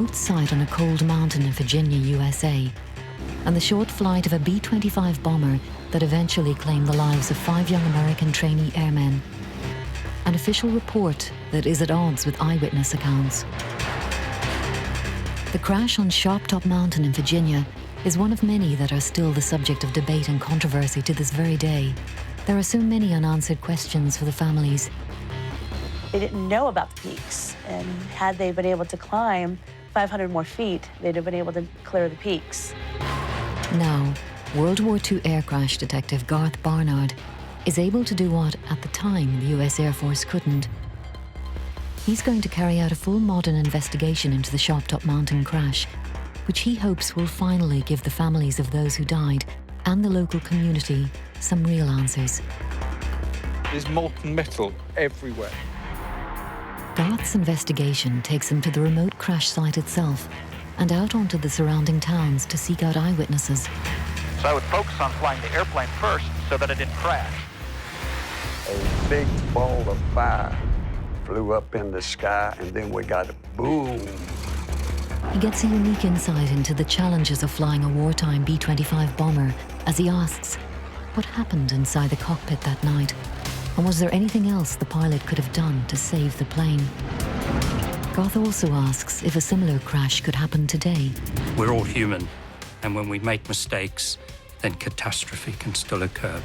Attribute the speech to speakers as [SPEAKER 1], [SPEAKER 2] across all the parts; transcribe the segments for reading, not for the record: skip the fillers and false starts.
[SPEAKER 1] remote site on a cold mountain in Virginia, USA, and the short flight of a B-25 bomber that eventually claimed the lives of 5 young American trainee airmen. An official report that is at odds with eyewitness accounts. The crash on Sharp Top Mountain in Virginia is one of many that are still the subject of debate and controversy to this very day. There are so many unanswered questions for the families.
[SPEAKER 2] They didn't know about the peaks, and had they been able to climb 500 more feet, they'd have been able to clear the peaks.
[SPEAKER 1] Now, World War II air crash detective Garth Barnard is able to do what, at the time, the US Air Force couldn't. He's going to carry out a full modern investigation into the Sharp Top Mountain crash, which he hopes will finally give the families of those who died and the local community some real answers.
[SPEAKER 3] There's molten metal everywhere.
[SPEAKER 1] Garth's investigation takes him to the remote crash site itself and out onto the surrounding towns to seek out eyewitnesses.
[SPEAKER 4] So I would focus on flying the airplane first so that it didn't crash.
[SPEAKER 5] A big ball of fire flew up in the sky, and then we got a boom.
[SPEAKER 1] He gets a unique insight into the challenges of flying a wartime B-25 bomber as he asks, what happened inside the cockpit that night? And was there anything else the pilot could have done to save the plane? Garth also asks if a similar crash could happen today.
[SPEAKER 6] We're all human, and when we make mistakes, then catastrophe can still occur.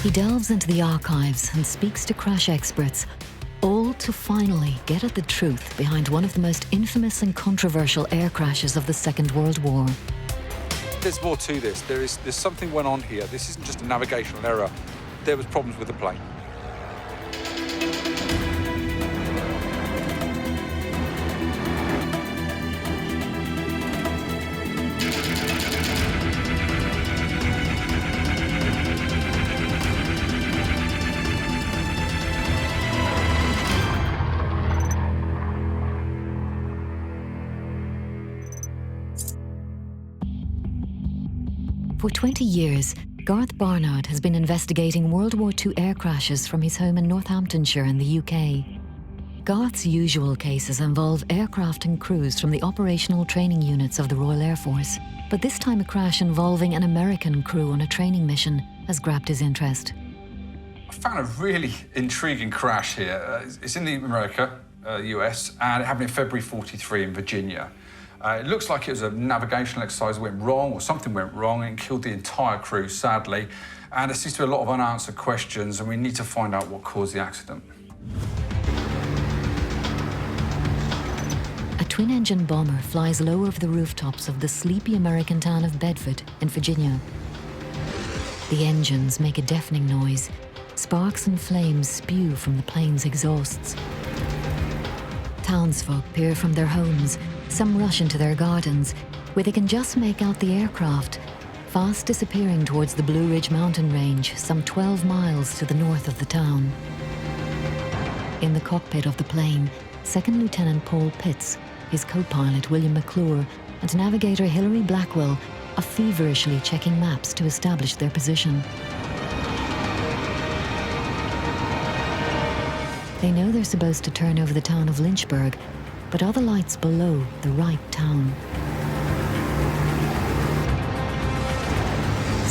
[SPEAKER 1] He delves into the archives and speaks to crash experts, all to finally get at the truth behind one of the most infamous and controversial air crashes of the Second World War.
[SPEAKER 3] There's more to this. There's something went on here. This isn't just a navigational error. There was problems with the plane.
[SPEAKER 1] For 20 years, Garth Barnard has been investigating World War II air crashes from his home in Northamptonshire in the UK. Garth's usual cases involve aircraft and crews from the operational training units of the Royal Air Force. But this time a crash involving an American crew on a training mission has grabbed his interest.
[SPEAKER 3] I found a really intriguing crash here. It's in the US, and it happened in February '43 in Virginia. It looks like it was a navigational exercise that went wrong, or something went wrong, and killed the entire crew, sadly. And there seems to be a lot of unanswered questions, and we need to find out what caused the accident.
[SPEAKER 1] A twin-engine bomber flies low over the rooftops of the sleepy American town of Bedford in Virginia. The engines make a deafening noise. Sparks and flames spew from the plane's exhausts. Townsfolk peer from their homes. Some rush into their gardens, where they can just make out the aircraft, fast disappearing towards the Blue Ridge mountain range, some 12 miles to the north of the town. In the cockpit of the plane, Second Lieutenant Paul Pitts, his co-pilot William McClure, and navigator Hilary Blackwell are feverishly checking maps to establish their position. They know they're supposed to turn over the town of Lynchburg, but are the lights below the right town?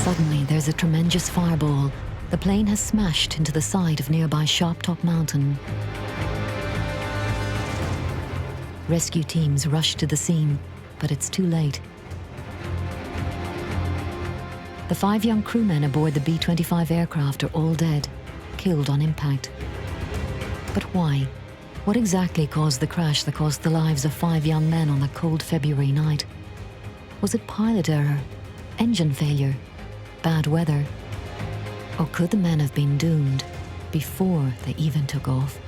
[SPEAKER 1] Suddenly, there's a tremendous fireball. The plane has smashed into the side of nearby Sharp Top Mountain. Rescue teams rush to the scene, but it's too late. The 5 young crewmen aboard the B-25 aircraft are all dead, killed on impact. But why? What exactly caused the crash that cost the lives of 5 young men on a cold February night? Was it pilot error, engine failure, bad weather? Or could the men have been doomed before they even took off?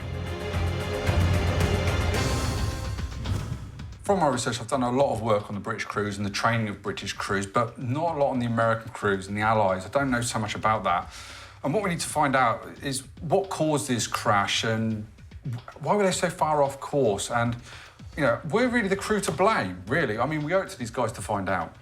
[SPEAKER 3] From my research, I've done a lot of work on the British crews and the training of British crews, but not a lot on the American crews and the Allies. I don't know so much about that. And what we need to find out is what caused this crash and why were they so far off course? And, you know, we're really the crew to blame, really. I mean, we owe it to these guys to find out.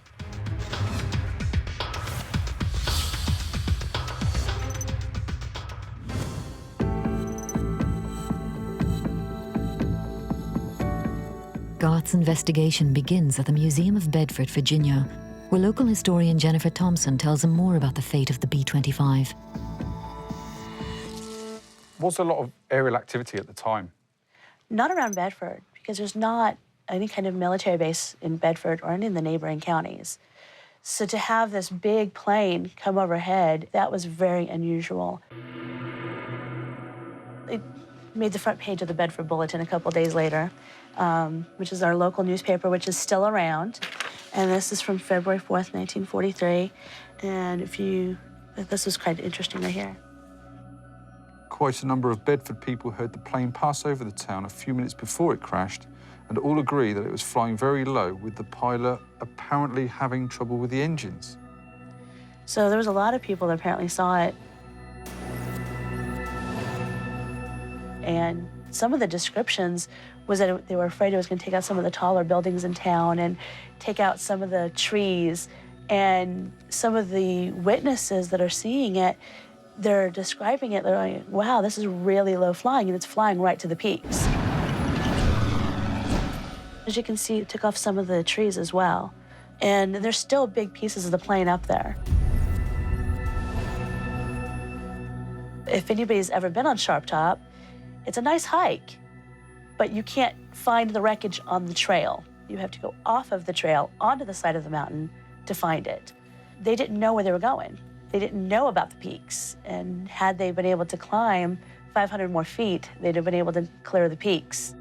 [SPEAKER 1] Garth's investigation begins at the Museum of Bedford, Virginia, where local historian Jennifer Thompson tells him more about the fate of the B-25.
[SPEAKER 3] Was there a lot of aerial activity at the time?
[SPEAKER 2] Not around Bedford, because there's not any kind of military base in Bedford or any in the neighboring counties. So to have this big plane come overhead, that was very unusual. It made the front page of the Bedford Bulletin a couple days later, which is our local newspaper, which is still around. And this is from February 4th, 1943. And this was quite interesting right here.
[SPEAKER 3] Quite a number of Bedford people heard the plane pass over the town a few minutes before it crashed, and all agree that it was flying very low, with the pilot apparently having trouble with the engines.
[SPEAKER 2] So there was a lot of people that apparently saw it. And some of the descriptions was that they were afraid it was going to take out some of the taller buildings in town and take out some of the trees. And some of the witnesses that are seeing it, they're describing it, they're like, wow, this is really low flying, and it's flying right to the peaks. As you can see, it took off some of the trees as well. And there's still big pieces of the plane up there. If anybody's ever been on Sharp Top, it's a nice hike, but you can't find the wreckage on the trail. You have to go off of the trail onto the side of the mountain to find it. They didn't know where they were going. They didn't know about the peaks. And had they been able to climb 500 more feet, they'd have been able to clear the peaks.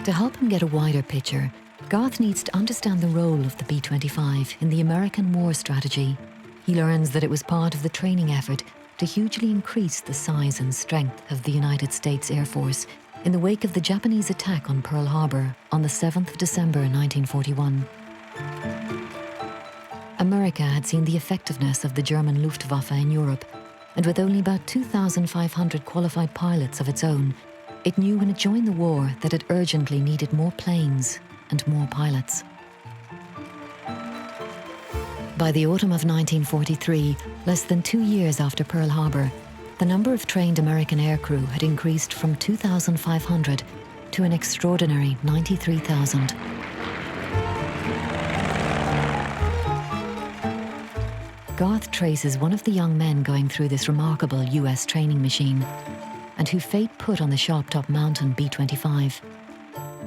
[SPEAKER 1] To help him get a wider picture, Garth needs to understand the role of the B-25 in the American war strategy. He learns that it was part of the training effort to hugely increase the size and strength of the United States Air Force in the wake of the Japanese attack on Pearl Harbor on the 7th of December 1941. America had seen the effectiveness of the German Luftwaffe in Europe, and with only about 2,500 qualified pilots of its own, it knew when it joined the war that it urgently needed more planes and more pilots. By the autumn of 1943, less than 2 years after Pearl Harbor, the number of trained American aircrew had increased from 2,500 to an extraordinary 93,000. Garth traces one of the young men going through this remarkable US training machine, and who fate put on the Sharp Top Mountain B-25.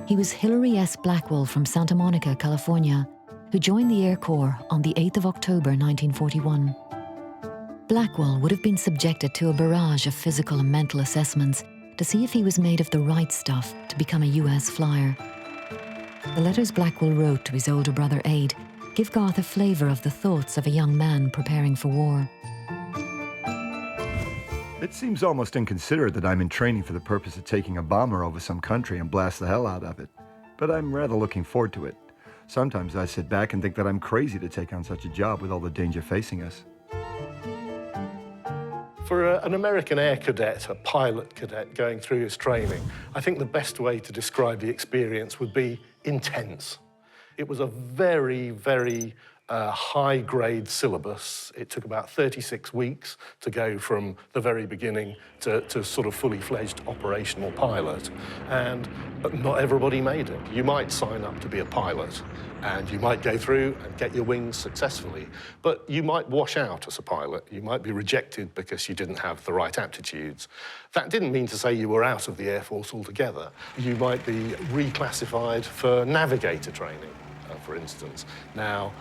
[SPEAKER 1] He was Hilary S. Blackwell from Santa Monica, California, who joined the Air Corps on the 8th of October 1941. Blackwell would have been subjected to a barrage of physical and mental assessments to see if he was made of the right stuff to become a US flyer. The letters Blackwell wrote to his older brother Aid give Garth a flavour of the thoughts of a young man preparing for war.
[SPEAKER 7] It seems almost inconsiderate that I'm in training for the purpose of taking a bomber over some country and blast the hell out of it. But I'm rather looking forward to it. Sometimes I sit back and think that I'm crazy to take on such a job with all the danger facing us.
[SPEAKER 8] For an American air cadet, a pilot cadet going through his training, I think the best way to describe the experience would be intense. It was a very, very high-grade syllabus. It took about 36 weeks to go from the very beginning to sort of fully-fledged operational pilot. But not everybody made it. You might sign up to be a pilot, and you might go through and get your wings successfully, but you might wash out as a pilot. You might be rejected because you didn't have the right aptitudes. That didn't mean to say you were out of the Air Force altogether. You might be reclassified for navigator training, for instance. Now,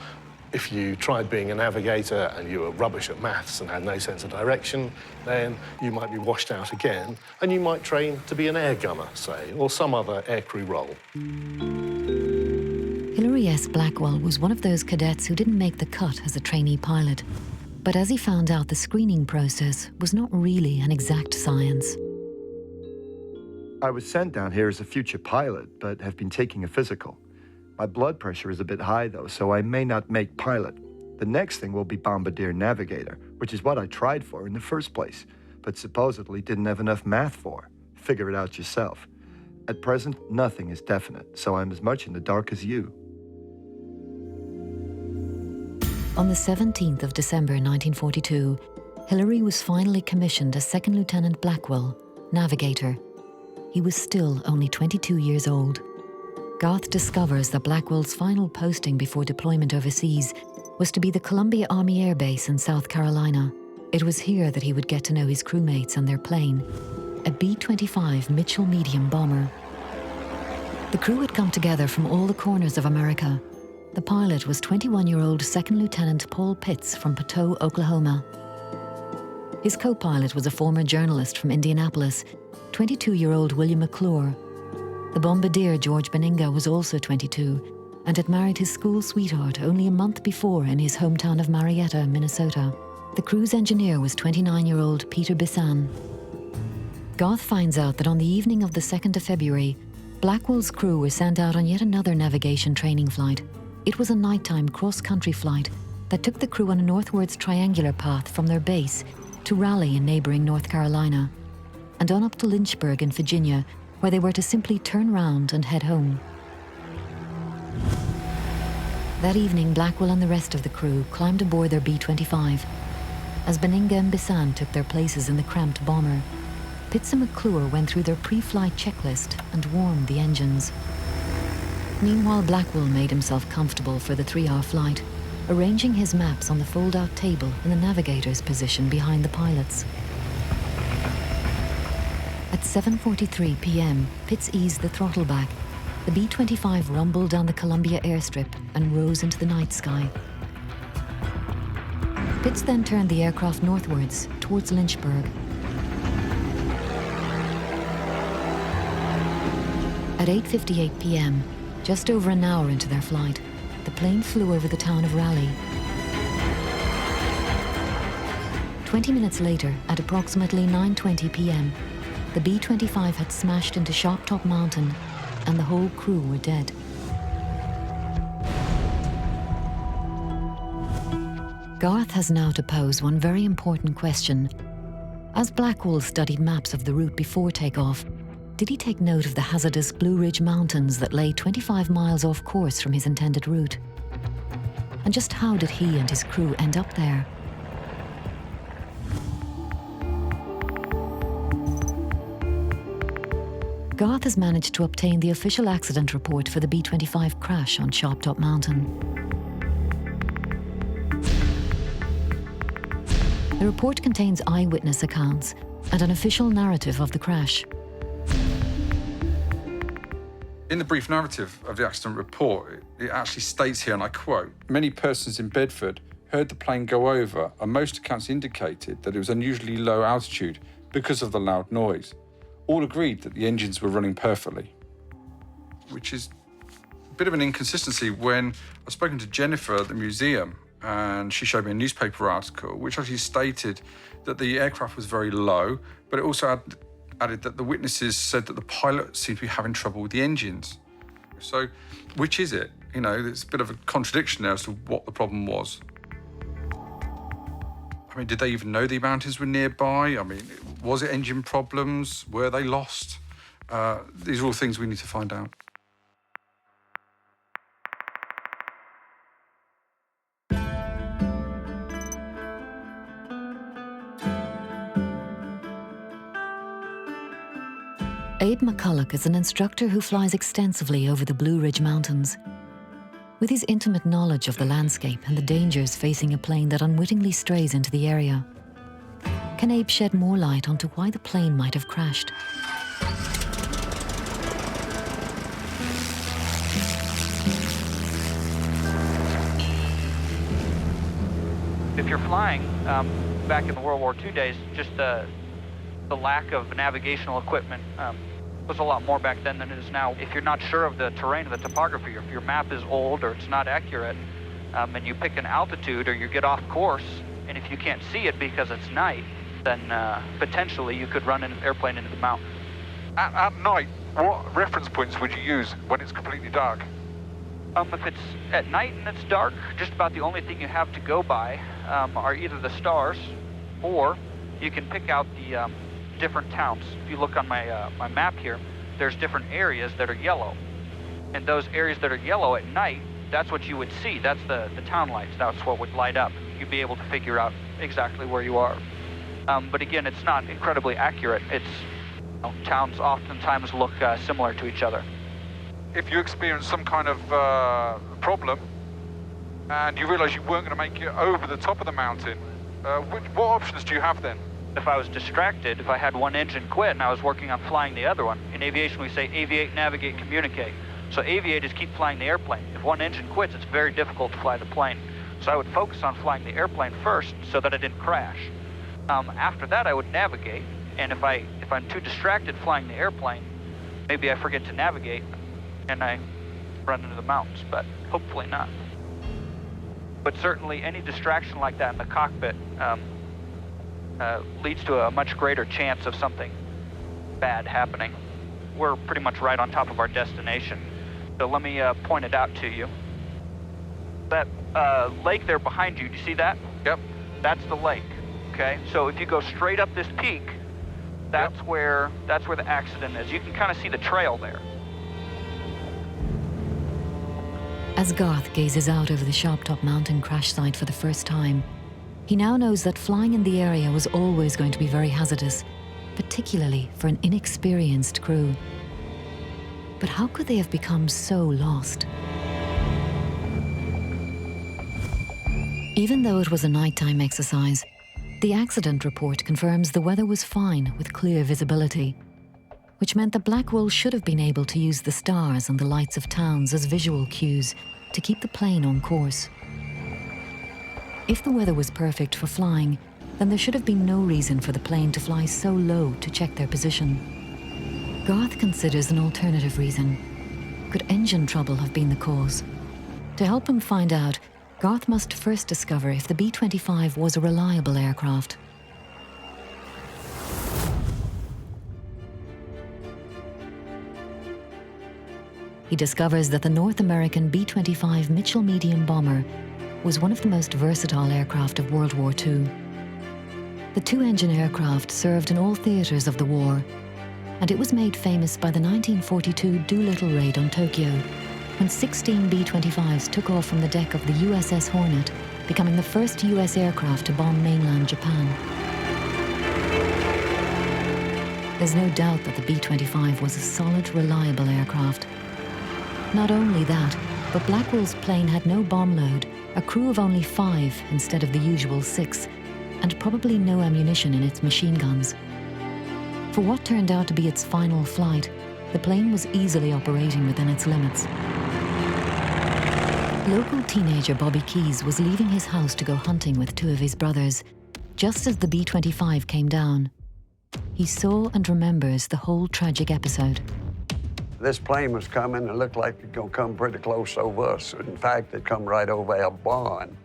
[SPEAKER 8] if you tried being a navigator and you were rubbish at maths and had no sense of direction, then you might be washed out again, and you might train to be an air gunner, say, or some other aircrew role.
[SPEAKER 1] Hilary S. Blackwell was one of those cadets who didn't make the cut as a trainee pilot. But as he found out, the screening process was not really an exact science.
[SPEAKER 7] I was sent down here as a future pilot, but have been taking a physical. My blood pressure is a bit high, though, so I may not make pilot. The next thing will be bombardier navigator, which is what I tried for in the first place, but supposedly didn't have enough math for. Figure it out yourself. At present, nothing is definite, so I'm as much in the dark as you.
[SPEAKER 1] On the 17th of December 1942, Hillary was finally commissioned as Second Lieutenant Blackwell, navigator. He was still only 22 years old. Garth discovers that Blackwell's final posting before deployment overseas was to be the Columbia Army Air Base in South Carolina. It was here that he would get to know his crewmates and their plane, a B-25 Mitchell medium bomber. The crew had come together from all the corners of America. The pilot was 21-year-old Second Lieutenant Paul Pitts from Poteau, Oklahoma. His co-pilot was a former journalist from Indianapolis, 22-year-old William McClure. The bombardier George Benninga was also 22 and had married his school sweetheart only a month before in his hometown of Marietta, Minnesota. The crew's engineer was 29-year-old Peter Bissan. Garth finds out that on the evening of the 2nd of February, Blackwell's crew were sent out on yet another navigation training flight. It was a nighttime cross-country flight that took the crew on a northwards triangular path from their base to Raleigh in neighbouring North Carolina, and on up to Lynchburg in Virginia, where they were to simply turn round and head home. That evening, Blackwell and the rest of the crew climbed aboard their B-25. As Benninga and Bissan took their places in the cramped bomber, Pitts and McClure went through their pre-flight checklist and warmed the engines. Meanwhile, Blackwell made himself comfortable for the 3-hour flight, arranging his maps on the fold-out table in the navigator's position behind the pilots. At 7:43 p.m., Pitts eased the throttle back. The B-25 rumbled down the Columbia airstrip and rose into the night sky. Pitts then turned the aircraft northwards, towards Lynchburg. At 8:58 p.m., just over an hour into their flight, the plane flew over the town of Raleigh. 20 minutes later, at approximately 9:20 p.m., the B-25 had smashed into Sharp Top Mountain, and the whole crew were dead. Garth has now to pose one very important question. As Blackwell studied maps of the route before takeoff, did he take note of the hazardous Blue Ridge Mountains that lay 25 miles off course from his intended route? And just how did he and his crew end up there? Garth has managed to obtain the official accident report for the B-25 crash on Sharp Top Mountain. The report contains eyewitness accounts and an official narrative of the crash.
[SPEAKER 3] In the brief narrative of the accident report, it actually states here, and I quote, "Many persons in Bedford heard the plane go over, and most accounts indicated that it was unusually low altitude because of the loud noise. All agreed that the engines were running perfectly," which is a bit of an inconsistency when I've spoken to Jennifer at the museum, and she showed me a newspaper article which actually stated that the aircraft was very low, but it also added that the witnesses said that the pilot seemed to be having trouble with the engines. So, which is it? You know, there's a bit of a contradiction there as to what the problem was. I mean, did they even know the mountains were nearby? I mean, was it engine problems? Were they lost? These are all things we need to find out.
[SPEAKER 1] Abe McCulloch is an instructor who flies extensively over the Blue Ridge Mountains. With his intimate knowledge of the landscape and the dangers facing a plane that unwittingly strays into the area, can Abe shed more light onto why the plane might have crashed?
[SPEAKER 4] If you're flying back in the World War II days, just the lack of navigational equipment was a lot more back then than it is now. If you're not sure of the terrain, the topography, or if your map is old or it's not accurate, and you pick an altitude or you get off course, and if you can't see it because it's night, then potentially you could run an airplane into the mountain.
[SPEAKER 9] At night, what reference points would you use when it's completely dark?
[SPEAKER 4] If it's at night and it's dark, just about the only thing you have to go by are either the stars, or you can pick out the different towns. If you look on my my map here, there's different areas that are yellow. And those areas that are yellow at night, that's what you would see. That's the town lights. That's what would light up. You'd be able to figure out exactly where you are. But again, it's not incredibly accurate. Towns oftentimes look similar to each other.
[SPEAKER 9] If you experience some kind of problem and you realize you weren't going to make it over the top of the mountain, what options do you have then?
[SPEAKER 4] If I was distracted, if I had one engine quit and I was working on flying the other one, in aviation we say aviate, navigate, communicate. So aviate is keep flying the airplane. If one engine quits, it's very difficult to fly the plane. So I would focus on flying the airplane first so that I didn't crash. After that, I would navigate, and if I'm too distracted flying the airplane, maybe I forget to navigate and I run into the mountains, but hopefully not. But certainly any distraction like that in the cockpit leads to a much greater chance of something bad happening. We're pretty much right on top of our destination. So let me point it out to you. That lake there behind you, do you see that?
[SPEAKER 9] Yep.
[SPEAKER 4] That's the lake, okay? So if you go straight up this peak, that's where the accident is. You can kind of see the trail there.
[SPEAKER 1] As Garth gazes out over the Sharptop Mountain crash site for the first time, he now knows that flying in the area was always going to be very hazardous, particularly for an inexperienced crew. But how could they have become so lost? Even though it was a nighttime exercise, the accident report confirms the weather was fine with clear visibility, which meant that Blackwell should have been able to use the stars and the lights of towns as visual cues to keep the plane on course. If the weather was perfect for flying, then there should have been no reason for the plane to fly so low to check their position. Garth considers an alternative reason. Could engine trouble have been the cause? To help him find out, Garth must first discover if the B-25 was a reliable aircraft. He discovers that the North American B-25 Mitchell medium bomber was one of the most versatile aircraft of World War II. The two-engine aircraft served in all theaters of the war, and it was made famous by the 1942 Doolittle raid on Tokyo, when 16 B-25s took off from the deck of the USS Hornet, becoming the first US aircraft to bomb mainland Japan. There's no doubt that the B-25 was a solid, reliable aircraft. Not only that, but Blackwell's plane had no bomb load, a crew of only 5 instead of the usual 6, and probably no ammunition in its machine guns. For what turned out to be its final flight, the plane was easily operating within its limits. Local teenager Bobby Keyes was leaving his house to go hunting with 2 of his brothers, just as the B-25 came down. He saw and remembers the whole tragic episode.
[SPEAKER 5] This plane was coming and looked like it was gonna come pretty close over us. In fact, it come right over our barn.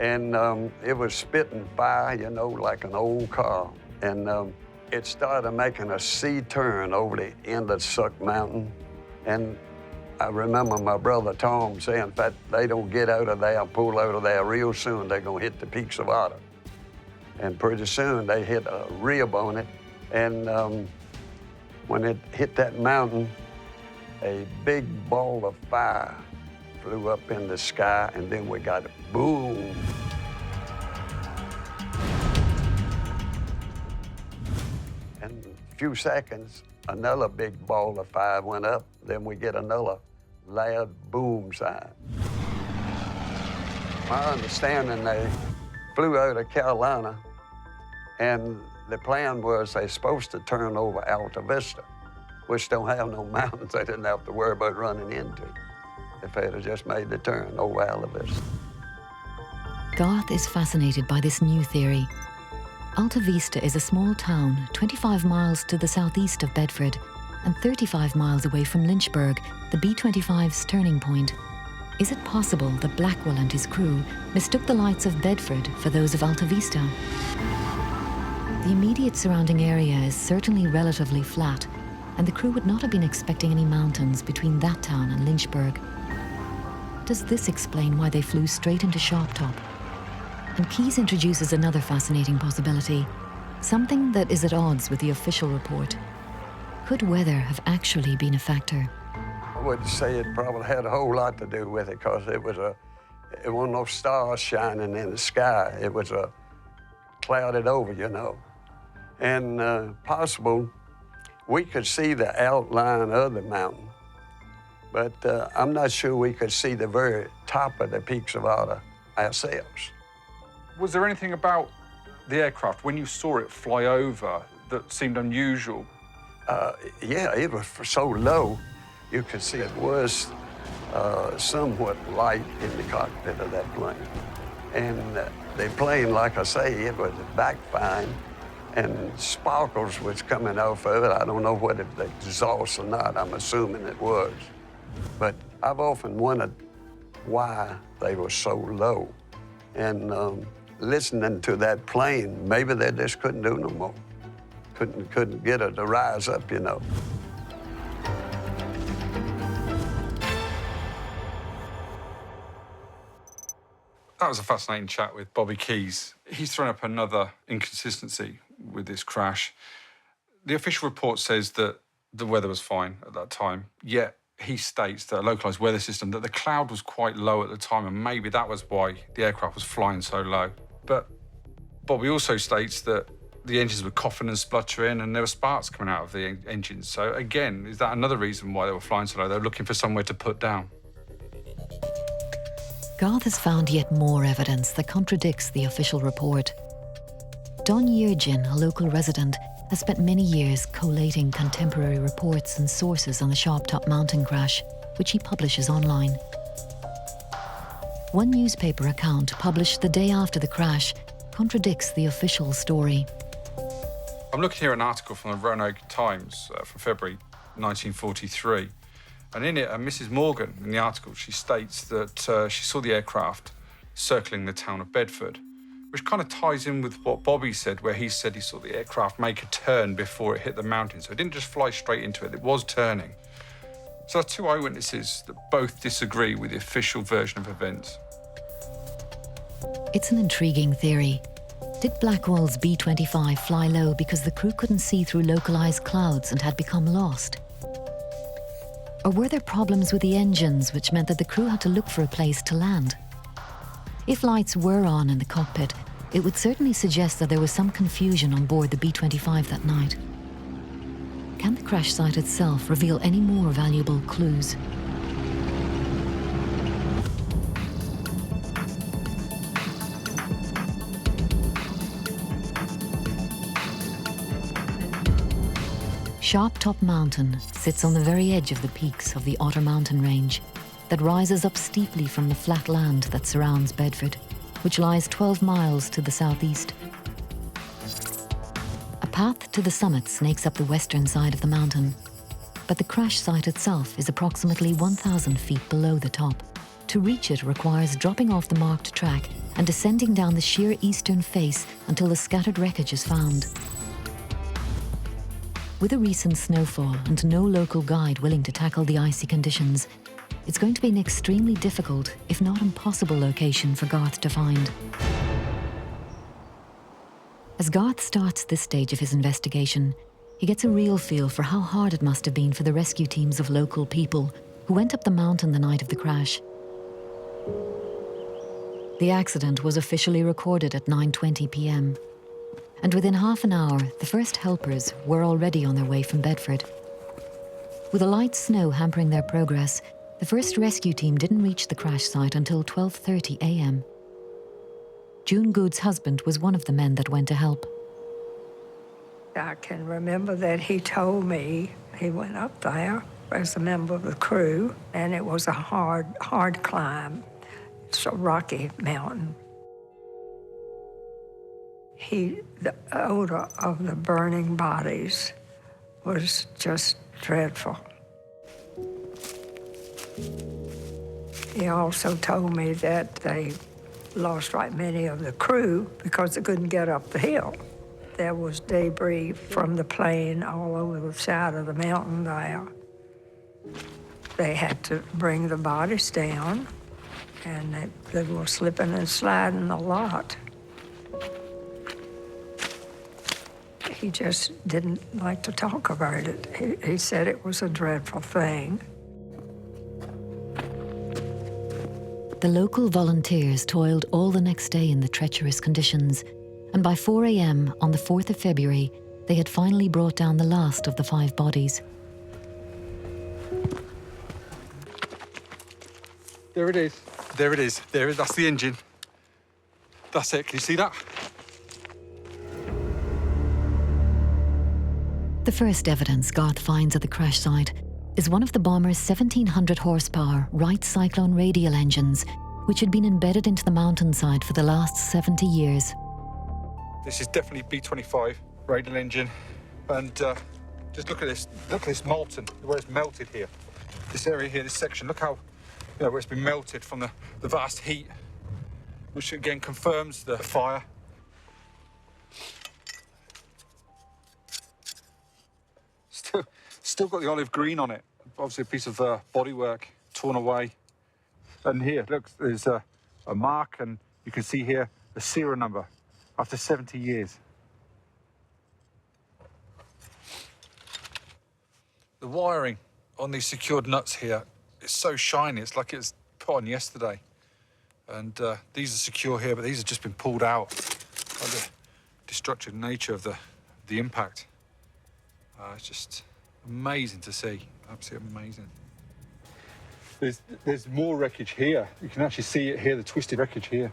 [SPEAKER 5] And it was spitting fire, you know, like an old car. And it started making a C-turn over the end of Suck Mountain. And I remember my brother Tom saying, if they don't get out of there, pull out of there real soon, they're gonna hit the peaks of Otter. And pretty soon they hit a rib on it. And when it hit that mountain, a big ball of fire flew up in the sky, and then we got a boom. In a few seconds, another big ball of fire went up, then we get another loud boom sign. My understanding, they flew out of Carolina, and the plan was they're supposed to turn over Alta Vista, which don't have no mountains they didn't have to worry about running into if they'd have just made the turn over Alta Vista.
[SPEAKER 1] Garth is fascinated by this new theory. Alta Vista is a small town 25 miles to the southeast of Bedford and 35 miles away from Lynchburg, the B-25's turning point. Is it possible that Blackwell and his crew mistook the lights of Bedford for those of Alta Vista? The immediate surrounding area is certainly relatively flat, and the crew would not have been expecting any mountains between that town and Lynchburg. Does this explain why they flew straight into Sharptop? And Keyes introduces another fascinating possibility, something that is at odds with the official report. Could weather have actually been a factor?
[SPEAKER 5] I would say it probably had a whole lot to do with it, because it wasn't no stars shining in the sky. It was clouded over, you know. And possible, we could see the outline of the mountain, but I'm not sure we could see the very top of the peaks of Otter ourselves.
[SPEAKER 3] Was there anything about the aircraft, when you saw it fly over, that seemed unusual?
[SPEAKER 5] Yeah, it was so low, you could see it was somewhat light in the cockpit of that plane. And the plane, like I say, it was backfiring, and sparkles was coming off of it. I don't know whether it was exhaust or not. I'm assuming it was. But I've often wondered why they were so low. And listening to that plane, maybe they just couldn't do no more. Couldn't get it to rise up, you know.
[SPEAKER 3] That was a fascinating chat with Bobby Keys. He's thrown up another inconsistency with this crash. The official report says that the weather was fine at that time, yet he states that a localised weather system, that the cloud was quite low at the time, and maybe that was why the aircraft was flying so low. But Bobby also states that the engines were coughing and spluttering and there were sparks coming out of the engines. So again, is that another reason why they were flying so low? They were looking for somewhere to put down.
[SPEAKER 1] Garth has found yet more evidence that contradicts the official report. Don Yergin, a local resident, has spent many years collating contemporary reports and sources on the Sharp Top Mountain crash, which he publishes online. One newspaper account published the day after the crash contradicts the official story.
[SPEAKER 3] I'm looking here at an article from the Roanoke Times from February 1943. And in it, Mrs. Morgan, in the article, she states that she saw the aircraft circling the town of Bedford, which kind of ties in with what Bobby said, where he said he saw the aircraft make a turn before it hit the mountain. So it didn't just fly straight into it, it was turning. So there are two eyewitnesses that both disagree with the official version of events.
[SPEAKER 1] It's an intriguing theory. Did Blackwell's B-25 fly low because the crew couldn't see through localised clouds and had become lost? Or were there problems with the engines which meant that the crew had to look for a place to land? If lights were on in the cockpit, it would certainly suggest that there was some confusion on board the B-25 that night. Can the crash site itself reveal any more valuable clues? Sharp Top Mountain sits on the very edge of the peaks of the Otter Mountain Range that rises up steeply from the flat land that surrounds Bedford, which lies 12 miles to the southeast. A path to the summit snakes up the western side of the mountain, but the crash site itself is approximately 1,000 feet below the top. To reach it requires dropping off the marked track and descending down the sheer eastern face until the scattered wreckage is found. With a recent snowfall and no local guide willing to tackle the icy conditions, it's going to be an extremely difficult, if not impossible, location for Garth to find. As Garth starts this stage of his investigation, he gets a real feel for how hard it must have been for the rescue teams of local people who went up the mountain the night of the crash. The accident was officially recorded at 9:20 p.m. And within half an hour, the first helpers were already on their way from Bedford. With a light snow hampering their progress, the first rescue team didn't reach the crash site until 12:30 a.m. June Good's husband was one of the men that went to help.
[SPEAKER 10] I can remember that he told me he went up there as a member of the crew, and it was a hard climb. It's a rocky mountain. The odor of the burning bodies was just dreadful. He also told me that they lost right many of the crew because they couldn't get up the hill. There was debris from the plane all over the side of the mountain there. They had to bring the bodies down, and they were slipping and sliding a lot. He just didn't like to talk about it. He said it was a dreadful thing.
[SPEAKER 1] The local volunteers toiled all the next day in the treacherous conditions and by 4 a.m. on the 4th of February, they had finally brought down the last of the 5 bodies.
[SPEAKER 3] There it is. There it is. There it is. That's the engine. That's it. Can you see that?
[SPEAKER 1] The first evidence Garth finds at the crash site is one of the bomber's 1,700 horsepower Wright Cyclone radial engines, which had been embedded into the mountainside for the last 70 years.
[SPEAKER 3] This is definitely B-25 radial engine. And just look at this. Look at this molten, where it's melted here. This area here, this section, look how, where it's been melted from the vast heat, which again confirms the fire. Still got the olive green on it. Obviously a piece of bodywork torn away. And here, look, there's a mark, and you can see here a serial number after 70 years. The wiring on these secured nuts here is so shiny, it's like it's put on yesterday. And these are secure here, but these have just been pulled out by the destructive nature of the impact. It's just amazing to see, absolutely amazing. There's more wreckage here. You can actually see it here, the twisted wreckage here.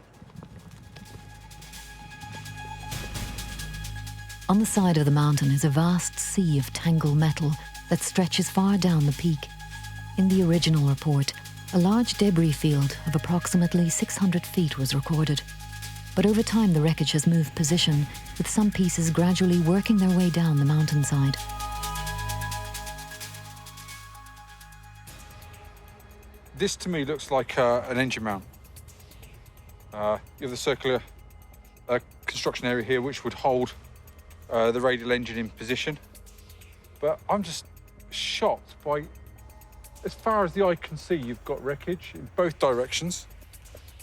[SPEAKER 1] On the side of the mountain is a vast sea of tangled metal that stretches far down the peak. In the original report, a large debris field of approximately 600 feet was recorded. But over time, the wreckage has moved position, with some pieces gradually working their way down the mountainside.
[SPEAKER 3] This to me looks like an engine mount. You have the circular construction area here, which would hold the radial engine in position. But I'm just shocked by, as far as the eye can see, you've got wreckage in both directions.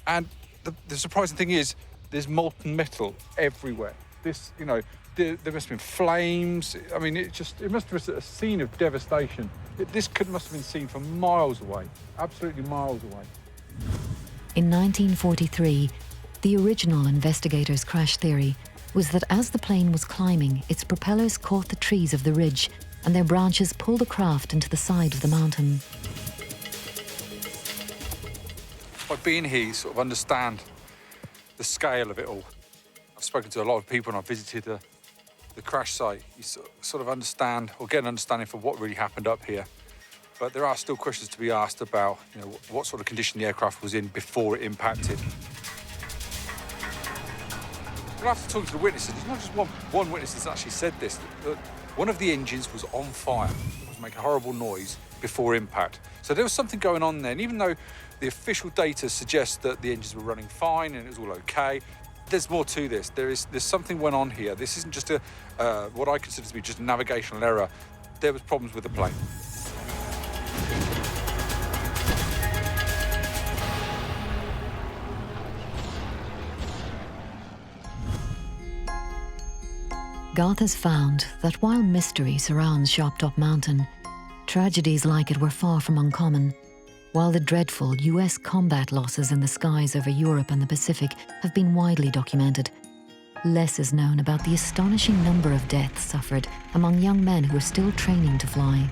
[SPEAKER 3] And the surprising thing is, there's molten metal everywhere. This, you know, there must have been flames. I mean, it must have been a scene of devastation. This must have been seen from miles away, absolutely miles away.
[SPEAKER 1] In 1943, the original investigators' crash theory was that as the plane was climbing, its propellers caught the trees of the ridge and their branches pulled the craft into the side of the mountain.
[SPEAKER 3] By being here, you sort of understand the scale of it all. I've spoken to a lot of people and I've visited the crash site. You sort of understand, or get an understanding for what really happened up here. But there are still questions to be asked about, you know, what sort of condition the aircraft was in before it impacted. We'll have to talk to the witnesses. There's not just one witness that's actually said this. One of the engines was on fire. It was making a horrible noise before impact. So there was something going on there. And even though the official data suggests that the engines were running fine and it was all okay, there's more to this. There's something went on here. This isn't just what I consider to be just a navigational error. There was problems with the plane.
[SPEAKER 1] Garth has found that while mystery surrounds Sharptop Mountain, tragedies like it were far from uncommon. While the dreadful US combat losses in the skies over Europe and the Pacific have been widely documented, less is known about the astonishing number of deaths suffered among young men who are still training to fly.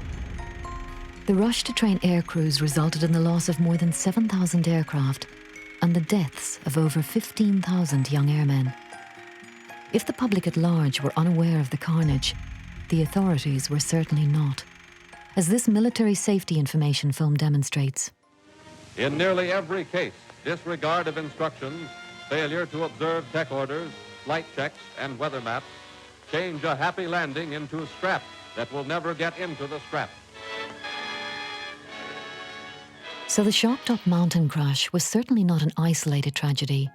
[SPEAKER 1] The rush to train air crews resulted in the loss of more than 7,000 aircraft and the deaths of over 15,000 young airmen. If the public at large were unaware of the carnage, the authorities were certainly not, as this military safety information film demonstrates.
[SPEAKER 11] In nearly every case, disregard of instructions, failure to observe tech orders, flight checks, and weather maps change a happy landing into a scrap that will never get into the scrap.
[SPEAKER 1] So the Sharptop Mountain crash was certainly not an isolated tragedy.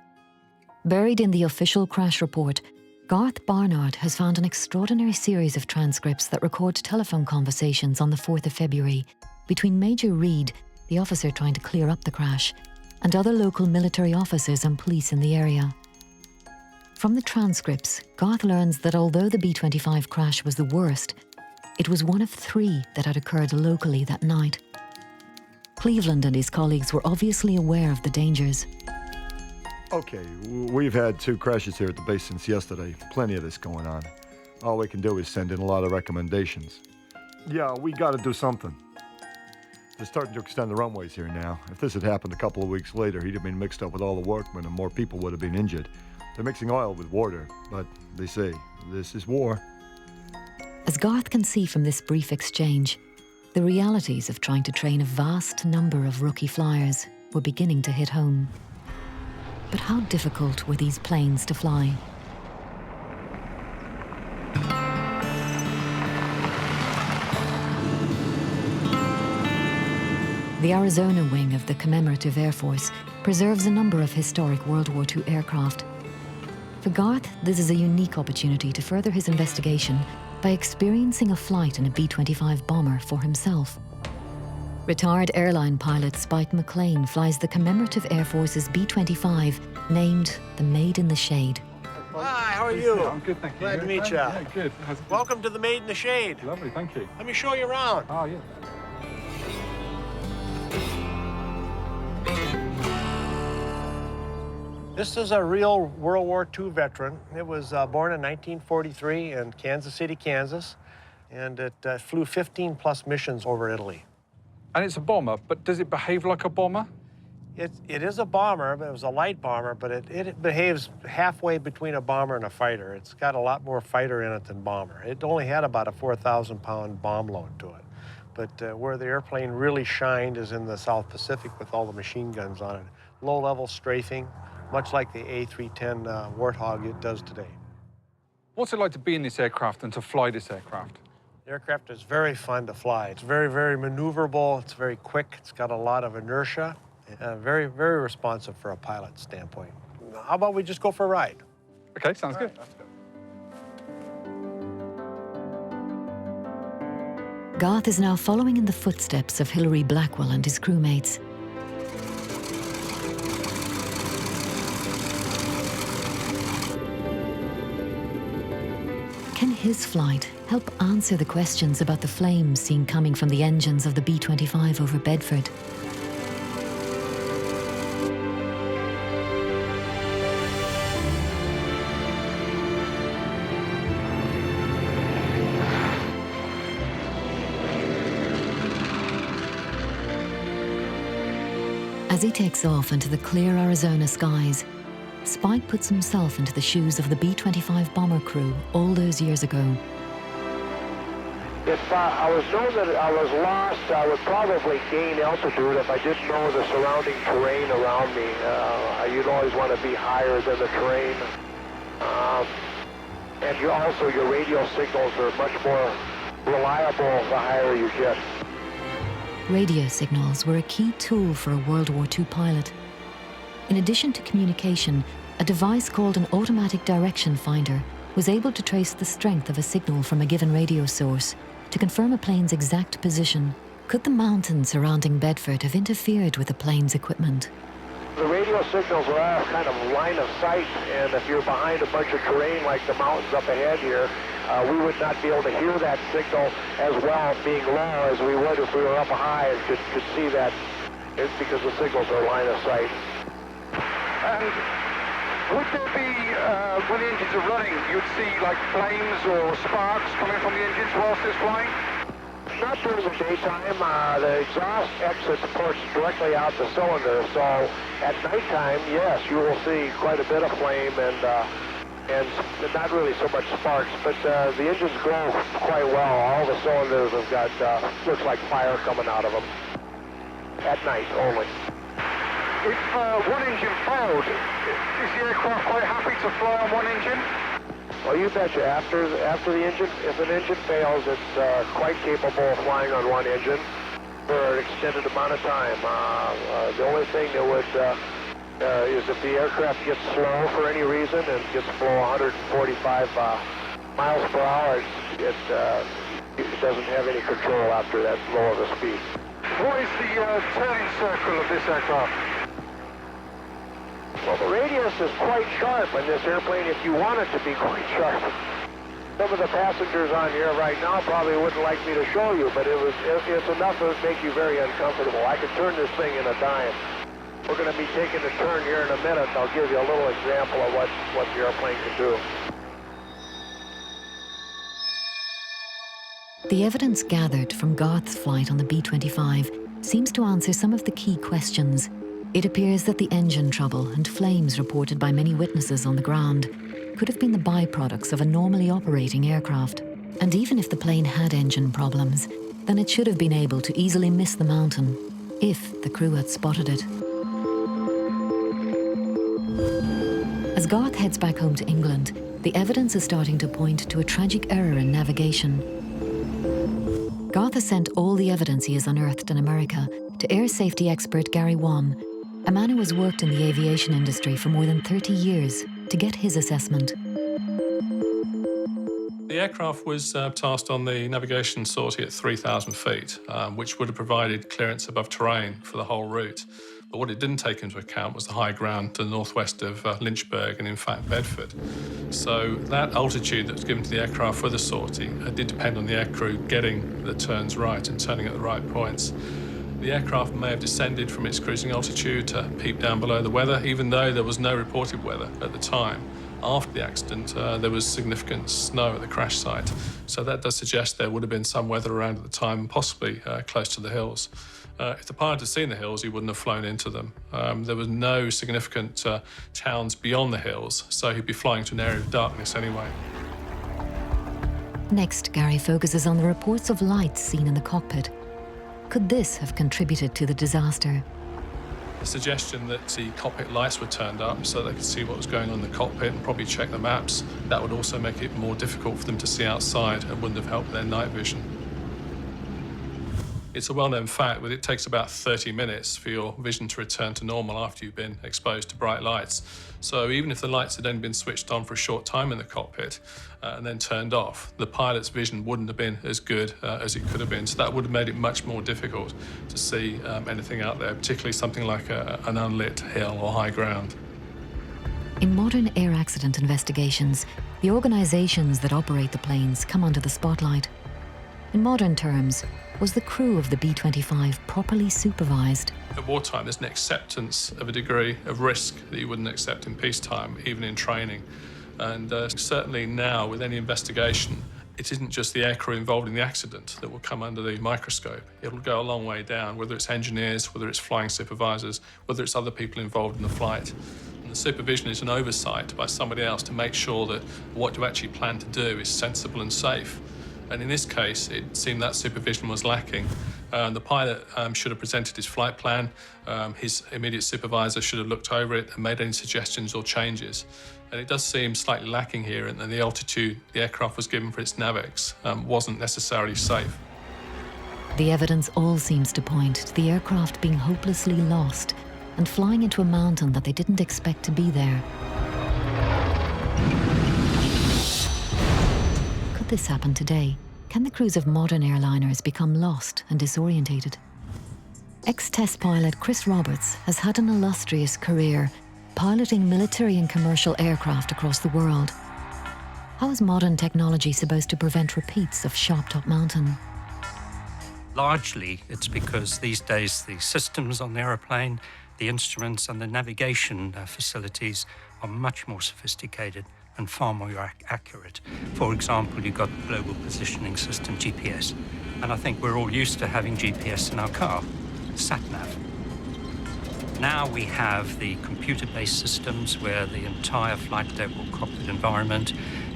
[SPEAKER 1] Buried in the official crash report, Garth Barnard has found an extraordinary series of transcripts that record telephone conversations on the 4th of February between Major Reed, the officer trying to clear up the crash, and other local military officers and police in the area. From the transcripts, Garth learns that although the B-25 crash was the worst, it was one of 3 that had occurred locally that night. Cleveland and his colleagues were obviously aware of the dangers.
[SPEAKER 7] Okay, we've had 2 crashes here at the base since yesterday. Plenty of this going on. All we can do is send in a lot of recommendations. Yeah, we got to do something. They're starting to extend the runways here now. If this had happened a couple of weeks later, he'd have been mixed up with all the workmen and more people would have been injured. They're mixing oil with water, but they say this is war.
[SPEAKER 1] As Garth can see from this brief exchange, the realities of trying to train a vast number of rookie flyers were beginning to hit home. But how difficult were these planes to fly? The Arizona wing of the Commemorative Air Force preserves a number of historic World War II aircraft. For Garth, this is a unique opportunity to further his investigation by experiencing a flight in a B-25 bomber for himself. Retired airline pilot Spike McLean flies the Commemorative Air Force's B-25, named the Maid in the Shade.
[SPEAKER 12] Hi, how are you?
[SPEAKER 3] I'm good, thank you.
[SPEAKER 12] Glad to meet you.
[SPEAKER 3] Yeah, good.
[SPEAKER 12] Welcome to the Maid in the Shade.
[SPEAKER 3] Lovely, thank you.
[SPEAKER 12] Let me show you around.
[SPEAKER 3] Oh, yeah.
[SPEAKER 12] This is a real World War II veteran. It was born in 1943 in Kansas City, Kansas, and it flew 15+ missions over Italy.
[SPEAKER 3] And it's a bomber, but does it behave like a bomber?
[SPEAKER 12] It is a bomber, but it was a light bomber, but it behaves halfway between a bomber and a fighter. It's got a lot more fighter in it than bomber. It only had about a 4,000-pound bomb load to it. But where the airplane really shined is in the South Pacific with all the machine guns on it. Low-level strafing, much like the A310 Warthog it does today.
[SPEAKER 3] What's it like to be in this aircraft and to fly this aircraft?
[SPEAKER 12] The aircraft is very fun to fly. It's very, very maneuverable. It's very quick. It's got a lot of inertia. Very, very responsive for a pilot standpoint. How about we just go for a ride?
[SPEAKER 3] Okay, sounds good.
[SPEAKER 1] Garth is now following in the footsteps of Hilary Blackwell and his crewmates. Can his flight help answer the questions about the flames seen coming from the engines of the B-25 over Bedford? As he takes off into the clear Arizona skies, Spike puts himself into the shoes of the B-25 bomber crew all those years ago.
[SPEAKER 13] If I was known that I was lost, I would probably gain altitude if I didn't know the surrounding terrain around me. You'd always want to be higher than the terrain. And your radio signals are much more reliable the higher you get.
[SPEAKER 1] Radio signals were a key tool for a World War II pilot. In addition to communication, a device called an automatic direction finder was able to trace the strength of a signal from a given radio source to confirm a plane's exact position. Could the mountains surrounding Bedford have interfered with the plane's equipment?
[SPEAKER 13] The radio signals are all kind of line of sight, and if you're behind a bunch of terrain like the mountains up ahead here, we would not be able to hear that signal as well being low as we would if we were up high and could see that. It's because the signals are line of sight.
[SPEAKER 9] And would there be, when the engines are running, you'd see like flames or sparks coming from the engines whilst it's flying?
[SPEAKER 13] Not during the daytime. The exhaust exits ports directly out the cylinder, so at nighttime, yes, you will see quite a bit of flame and not really so much sparks, but the engines glow quite well. All the cylinders have got, looks like fire coming out of them. At night only.
[SPEAKER 9] If one engine failed, is the aircraft quite happy to fly on one engine?
[SPEAKER 13] Well, you betcha. After the engine, if an engine fails, it's quite capable of flying on one engine for an extended amount of time. The only thing that would is if the aircraft gets slow for any reason and gets below 145 miles per hour, it doesn't have any control after that low of a speed.
[SPEAKER 9] What is the turning circle of this aircraft?
[SPEAKER 13] Well, the radius is quite sharp on this airplane if you want it to be quite sharp. Some of the passengers on here right now probably wouldn't like me to show you, but it's enough to make you very uncomfortable. I could turn this thing in a dime. We're going to be taking a turn here in a minute. I'll give you a little example of what the airplane can do.
[SPEAKER 1] The evidence gathered from Garth's flight on the B-25 seems to answer some of the key questions. It appears that the engine trouble and flames reported by many witnesses on the ground could have been the byproducts of a normally operating aircraft. And even if the plane had engine problems, then it should have been able to easily miss the mountain if the crew had spotted it. As Garth heads back home to England, the evidence is starting to point to a tragic error in navigation. Garth has sent all the evidence he has unearthed in America to air safety expert Gary Wan, a man who has worked in the aviation industry for more than 30 years, to get his assessment.
[SPEAKER 14] The aircraft was tasked on the navigation sortie at 3,000 feet, which would have provided clearance above terrain for the whole route. But what it didn't take into account was the high ground to the northwest of Lynchburg and, in fact, Bedford. So that altitude that was given to the aircraft for the sortie did depend on the aircrew getting the turns right and turning at the right points. The aircraft may have descended from its cruising altitude to peep down below the weather, even though there was no reported weather at the time. After the accident, there was significant snow at the crash site. So that does suggest there would have been some weather around at the time, possibly close to the hills. If the pilot had seen the hills, he wouldn't have flown into them. There was no significant towns beyond the hills, so he'd be flying to an area of darkness anyway.
[SPEAKER 1] Next, Gary focuses on the reports of lights seen in the cockpit. Could this have contributed to the disaster?
[SPEAKER 14] The suggestion that the cockpit lights were turned up so they could see what was going on in the cockpit and probably check the maps, that would also make it more difficult for them to see outside and wouldn't have helped their night vision. It's a well-known fact that it takes about 30 minutes for your vision to return to normal after you've been exposed to bright lights. So even if the lights had only been switched on for a short time in the cockpit and then turned off, the pilot's vision wouldn't have been as good as it could have been. So that would have made it much more difficult to see anything out there, particularly something like an unlit hill or high ground.
[SPEAKER 1] In modern air accident investigations, the organizations that operate the planes come under the spotlight. In modern terms, was the crew of the B-25 properly supervised?
[SPEAKER 14] At wartime, there's an acceptance of a degree of risk that you wouldn't accept in peacetime, even in training. And certainly now, with any investigation, it isn't just the aircrew involved in the accident that will come under the microscope. It'll go a long way down, whether it's engineers, whether it's flying supervisors, whether it's other people involved in the flight. And the supervision is an oversight by somebody else to make sure that what you actually plan to do is sensible and safe. And in this case, it seemed that supervision was lacking. The pilot should have presented his flight plan. His immediate supervisor should have looked over it and made any suggestions or changes. And it does seem slightly lacking here, and the altitude the aircraft was given for its NAVX wasn't necessarily safe.
[SPEAKER 1] The evidence all seems to point to the aircraft being hopelessly lost and flying into a mountain that they didn't expect to be there. Could this happen today? Can the crews of modern airliners become lost and disorientated? Ex-test pilot Chris Roberts has had an illustrious career piloting military and commercial aircraft across the world. How is modern technology supposed to prevent repeats of Sharp Top Mountain?
[SPEAKER 6] Largely, it's because these days the systems on the aeroplane, the instruments and the navigation facilities are much more sophisticated and far more accurate. For example, you've got the Global Positioning System, GPS, and I think we're all used to having GPS in our car, sat-nav. Now we have the computer-based systems where the entire flight deck or cockpit environment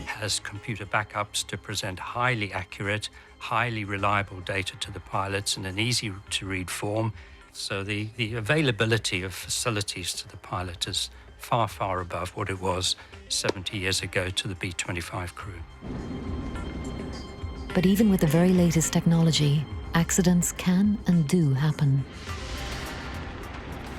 [SPEAKER 6] has computer backups to present highly accurate, highly reliable data to the pilots in an easy-to-read form. So the availability of facilities to the pilot is far, far above what it was 70 years ago to the B-25 crew.
[SPEAKER 1] But even with the very latest technology, accidents can and do happen.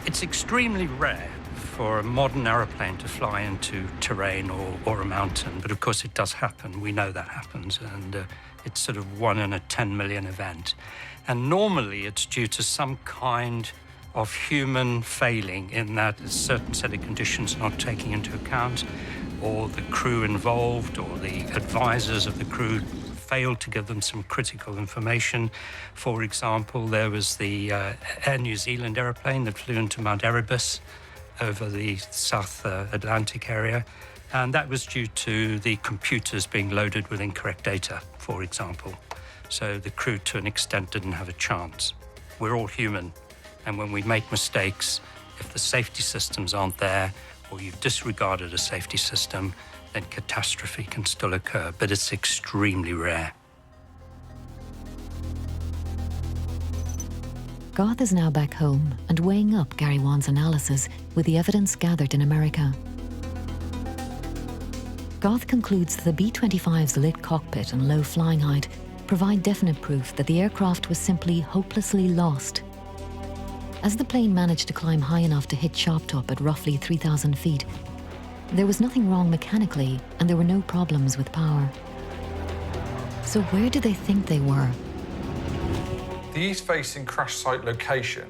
[SPEAKER 6] It's extremely rare for a modern aeroplane to fly into terrain or a mountain, but of course it does happen. We know that happens, and it's sort of 1 in a 10 million event. And normally it's due to some kind of human failing in that a certain set of conditions not taking into account, or the crew involved or the advisors of the crew failed to give them some critical information. For example, there was the Air New Zealand aeroplane that flew into Mount Erebus over the South Atlantic area, and that was due to the computers being loaded with incorrect data, for example. So the crew, to an extent, didn't have a chance. We're all human, and when we make mistakes, if the safety systems aren't there, or you've disregarded a safety system, then catastrophe can still occur, but it's extremely rare.
[SPEAKER 1] Garth is now back home and weighing up Gary Wan's analysis with the evidence gathered in America. Garth concludes that the B-25's lit cockpit and low flying height provide definite proof that the aircraft was simply hopelessly lost. As the plane managed to climb high enough to hit sharp top at roughly 3,000 feet, there was nothing wrong mechanically and there were no problems with power. So where did they think they were?
[SPEAKER 3] The east-facing crash site location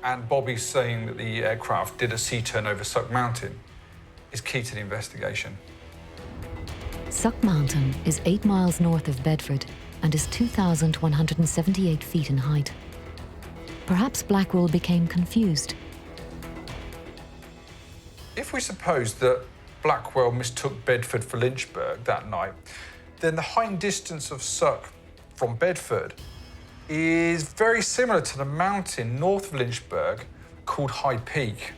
[SPEAKER 3] and Bobby saying that the aircraft did a C-turn over Suck Mountain is key to the investigation.
[SPEAKER 1] Suck Mountain is 8 miles north of Bedford and is 2,178 feet in height. Perhaps Blackwell became confused.
[SPEAKER 3] If we suppose that Blackwell mistook Bedford for Lynchburg that night, then the height and distance of Suck from Bedford is very similar to the mountain north of Lynchburg called High Peak.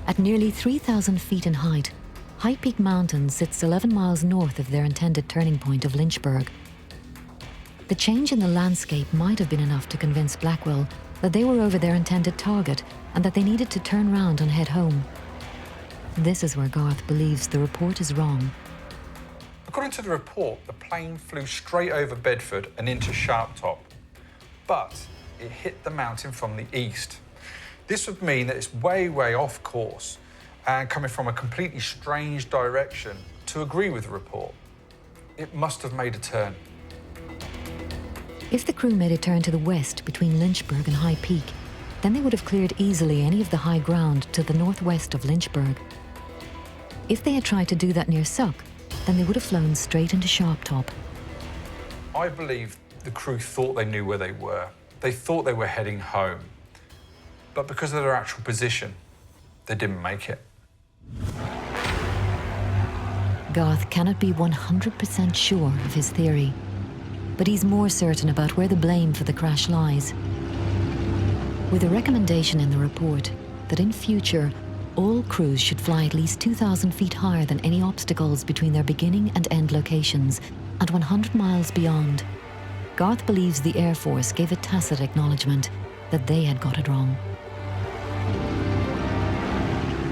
[SPEAKER 1] At nearly 3,000 feet in height, High Peak Mountain sits 11 miles north of their intended turning point of Lynchburg. The change in the landscape might have been enough to convince Blackwell that they were over their intended target and that they needed to turn round and head home. This is where Garth believes the report is wrong.
[SPEAKER 3] According to the report, the plane flew straight over Bedford and into Sharp Top, but it hit the mountain from the east. This would mean that it's way, way off course and coming from a completely strange direction to agree with the report. It must have made a turn.
[SPEAKER 1] If the crew made a turn to the west between Lynchburg and High Peak, then they would have cleared easily any of the high ground to the northwest of Lynchburg. If they had tried to do that near Suck, then they would have flown straight into Sharp Top.
[SPEAKER 3] I believe the crew thought they knew where they were. They thought they were heading home. But because of their actual position, they didn't make it.
[SPEAKER 1] Garth cannot be 100% sure of his theory, but he's more certain about where the blame for the crash lies. With a recommendation in the report that in future, all crews should fly at least 2,000 feet higher than any obstacles between their beginning and end locations and 100 miles beyond, Garth believes the Air Force gave a tacit acknowledgement that they had got it wrong.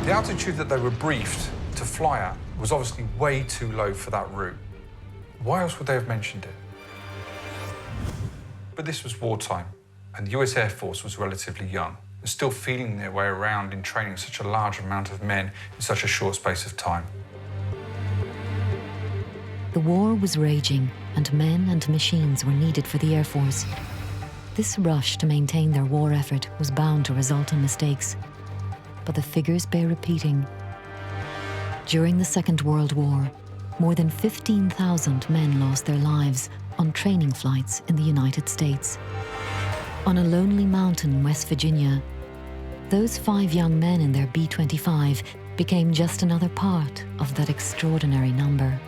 [SPEAKER 3] The altitude that they were briefed to fly at was obviously way too low for that route. Why else would they have mentioned it? But this was wartime, and the US Air Force was relatively young, and still feeling their way around in training such a large amount of men in such a short space of time.
[SPEAKER 1] The war was raging, and men and machines were needed for the Air Force. This rush to maintain their war effort was bound to result in mistakes, but the figures bear repeating. During the Second World War, more than 15,000 men lost their lives on training flights in the United States. On a lonely mountain in West Virginia, those 5 young men in their B-25 became just another part of that extraordinary number.